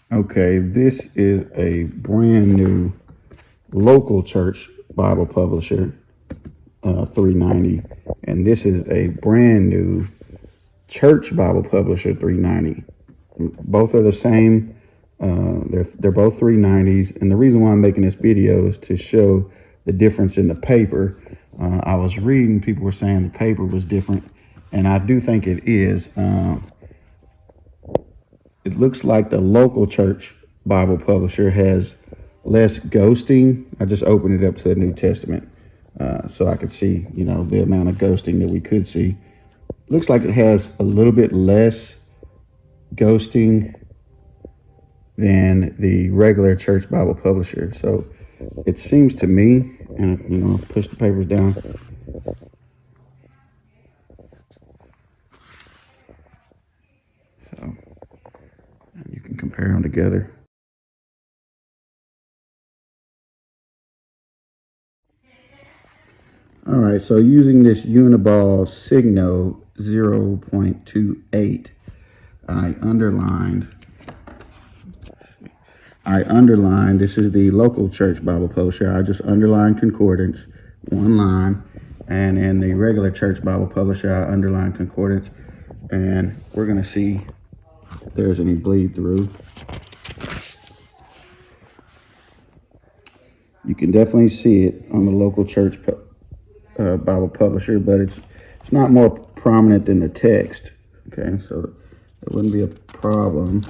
Okay, this is a brand new local church Bible publisher, 390, and this is a brand new church Bible publisher, 390. Both are the same. They're both 390s, and the reason why I'm making this video is to show the difference in the paper. I was reading, people were saying the paper was different, and I do think it is. It looks like the local church Bible publisher has less ghosting. I just opened it up to the New Testament so I could see, the amount of ghosting that we could see. Looks like it has a little bit less ghosting than the regular church Bible publisher. So it seems to me, and push the papers down. So you can compare them together. All right, so using this Uniball Signo 0.28, I underlined, this is the local church Bible publisher. I just underlined concordance, one line, and in the regular church Bible publisher, I underlined concordance, and we're going to see if there's any bleed through. You can definitely see it on the local church Bible publisher, but it's not more prominent than the text. Okay, so it wouldn't be a problem.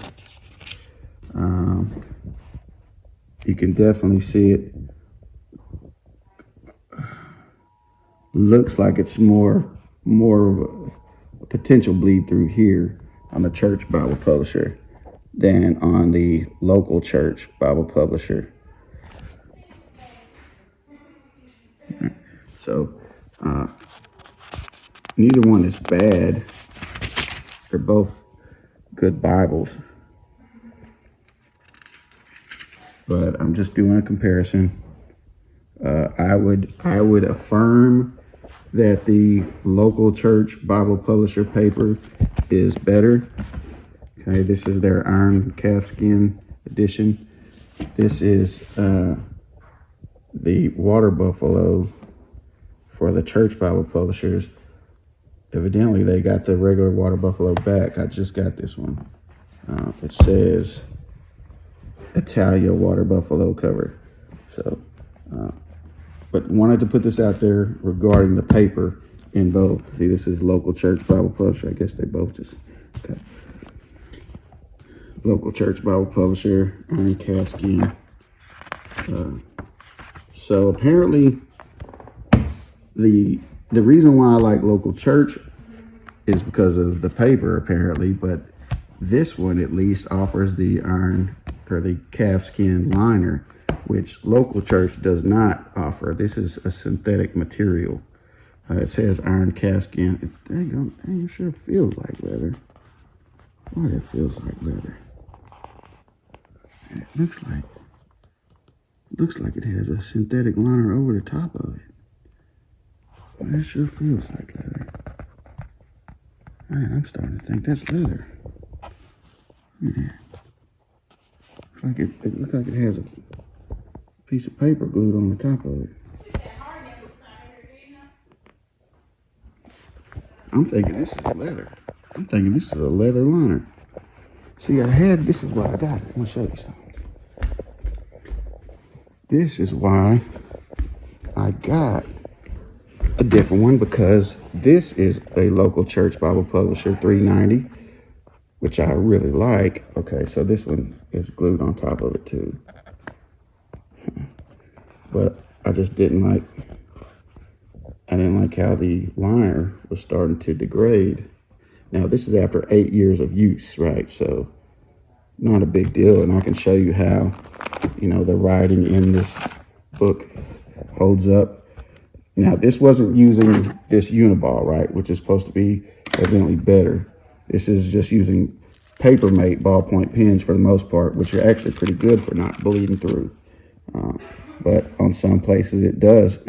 You can definitely see it. Looks like it's more of a potential bleed through here on the church Bible publisher than on the local church Bible publisher. So neither one is bad. They're both good Bibles, but I'm just doing a comparison. I would affirm that the local church Bible publisher paper is better. Okay, this is their iron calfskin edition. This is the water buffalo for the church Bible publishers. Evidently, they got the regular water buffalo back. I just got this one. It says Italia water buffalo cover. So, but wanted to put this out there regarding the paper in both. See, this is local church Bible publisher. I guess they both just, okay. Local church Bible publisher, iron calfskin. So apparently, the reason why I like local church is because of the paper, apparently, but this one at least offers the iron or the calfskin liner, which local church does not offer. This is a synthetic material. It says iron calfskin. It sure feels like leather. Boy, it feels like leather. It looks like it has a synthetic liner over the top of it. But it sure feels like leather. Man, I'm starting to think that's leather. Yeah. It looks like it has a piece of paper glued on the top of it. I'm thinking this is leather. I'm thinking this is a leather liner. See, this is why I got it. I'm gonna show you something. This is why I got a different one, because this is a local church Bible publisher, 390, which I really like. Okay, so this one is glued on top of it too. But I just didn't like how the liner was starting to degrade. Now this is after 8 years of use, right? So not a big deal. And I can show you how, the writing in this book holds up. Now this wasn't using this Uniball, right? Which is supposed to be evidently better. This is just using Papermate ballpoint pens for the most part, which are actually pretty good for not bleeding through. But on some places it does.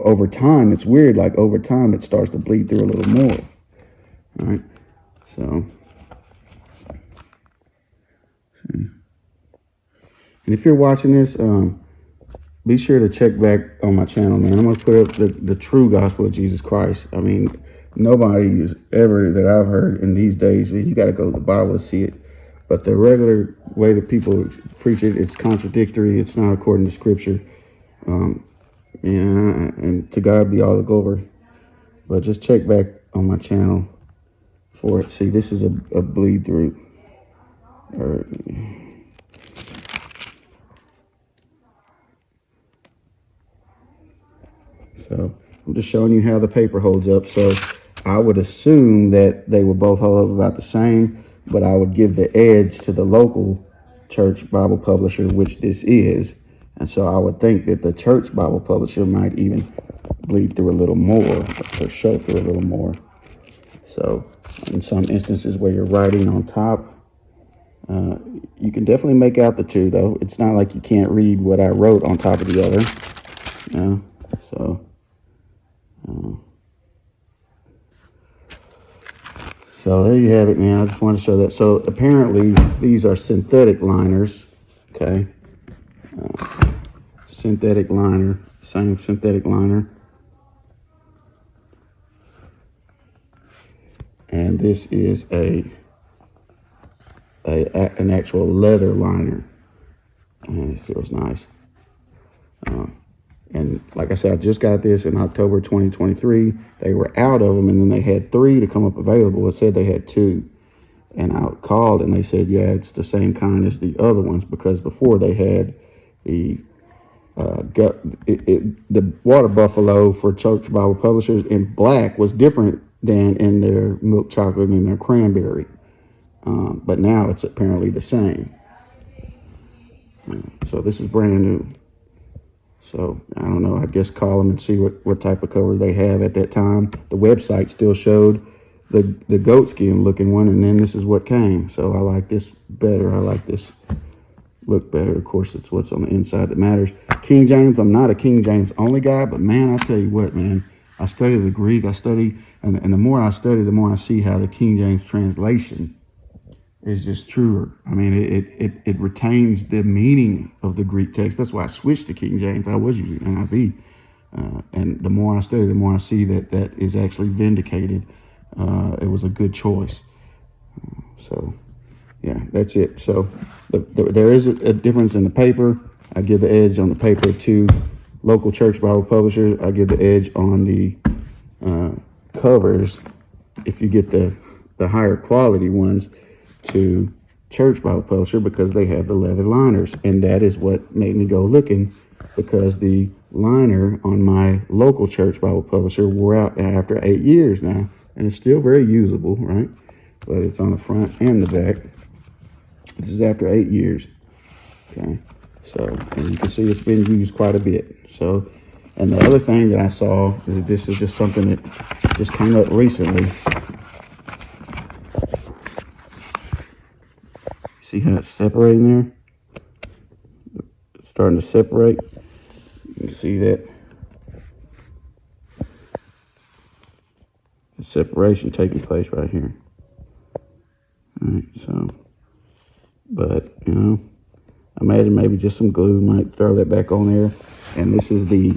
Over time, it's weird. Like over time, it starts to bleed through a little more. All right. So, see. And if you're watching this, be sure to check back on my channel, man. I'm going to put up the true gospel of Jesus Christ. I mean, nobody is ever that I've heard in these days. You got to go to the Bible to see it. But the regular way that people preach it, it's contradictory. It's not according to Scripture. And to God be all the glory. But just check back on my channel for it. See, this is a bleed through. So I'm just showing you how the paper holds up. So I would assume that they will both hold up about the same, but I would give the edge to the local church Bible publisher, which this is. And so I would think that the church Bible publisher might even bleed through a little more or show through a little more. So in some instances where you're writing on top, you can definitely make out the two, though. It's not like you can't read what I wrote on top of the other. So there you have it, man. I just wanted to show that. So apparently these are synthetic liners. Okay. Synthetic liner, same synthetic liner. And this is an actual leather liner. And it feels nice. And like I said, I just got this in October 2023. They were out of them, and then they had 3 to come up available. It said they had 2. And I called, and they said, yeah, it's the same kind as the other ones, because before they had the the water buffalo for church Bible publishers in black was different than in their milk chocolate and their cranberry. But now it's apparently the same. So this is brand new. So I don't know, I guess call them and see what type of cover they have at that time. The website still showed the goat skin looking one, and then this is what came. So I like this better. I like this look better. Of course, it's what's on the inside that matters. King James, I'm not a King James only guy, but man, I tell you what, man, I study the Greek, and the more I study, the more I see how the King James translation is just truer. I mean, it retains the meaning of the Greek text. That's why I switched to King James. I was using NIV. And the more I study, the more I see that is actually vindicated. It was a good choice. So, yeah, that's it. So there is a difference in the paper. I give the edge on the paper to local church Bible publishers. I give the edge on the covers, if you get the higher quality ones, to church Bible publisher, because they have the leather liners. And that is what made me go looking, because the liner on my local church Bible publisher wore out after 8 years now, and it's still very usable, right? But it's on the front and the back. This is after 8 years. Okay, so, and you can see it's been used quite a bit. So, and the other thing that I saw is that this is just something that just came up recently. See how it's separating there? It's starting to separate. You can see that. The separation taking place right here. All right, so, but, you know, imagine maybe just some glue, might throw that back on there. And this is the,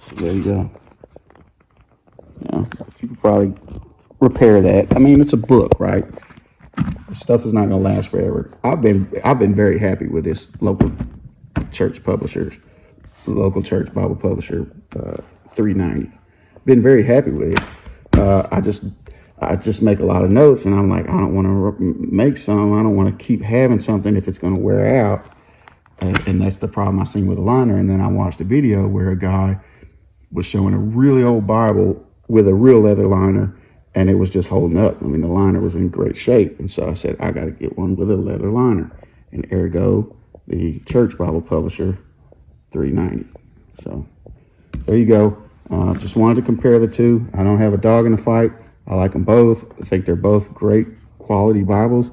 so there you go. You know, you could probably repair that. I mean, it's a book, right? Stuff is not going to last forever. I've been very happy with this local church local church Bible publisher, 390. Been very happy with it. I just make a lot of notes, and I'm like, I don't want to make some. I don't want to keep having something if it's going to wear out. And that's the problem I seen with the liner. And then I watched a video where a guy was showing a really old Bible with a real leather liner, and it was just holding up. I mean, the liner was in great shape. And so I said, I got to get one with a leather liner. And ergo, the church Bible publisher, 390. So there you go. Just wanted to compare the two. I don't have a dog in the fight. I like them both. I think they're both great quality Bibles.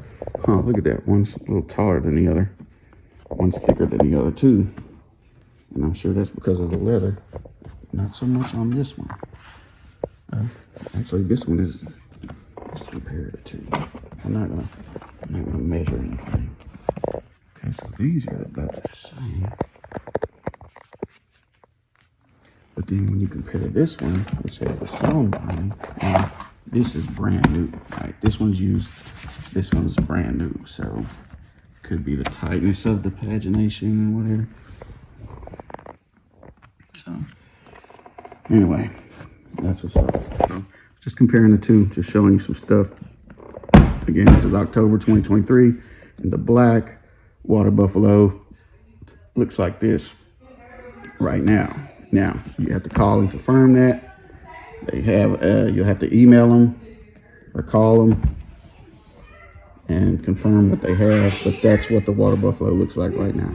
Oh, look at that. One's a little taller than the other. One's thicker than the other, too. And I'm sure that's because of the leather. Not so much on this one. Actually, this one is, let's compare the two. I'm not gonna measure anything. Okay, so these are about the same. But then when you compare this one, which has the sewn binding, and this is brand new, right? This one's used, this one's brand new. So could be the tightness of the pagination or whatever. So anyway, that's what's up. So just comparing the two, just showing you some stuff. Again, this is October 2023, and the black water buffalo looks like this right now. Now you have to call and confirm that. They have you'll have to email them or call them and confirm what they have. But that's what the water buffalo looks like right now.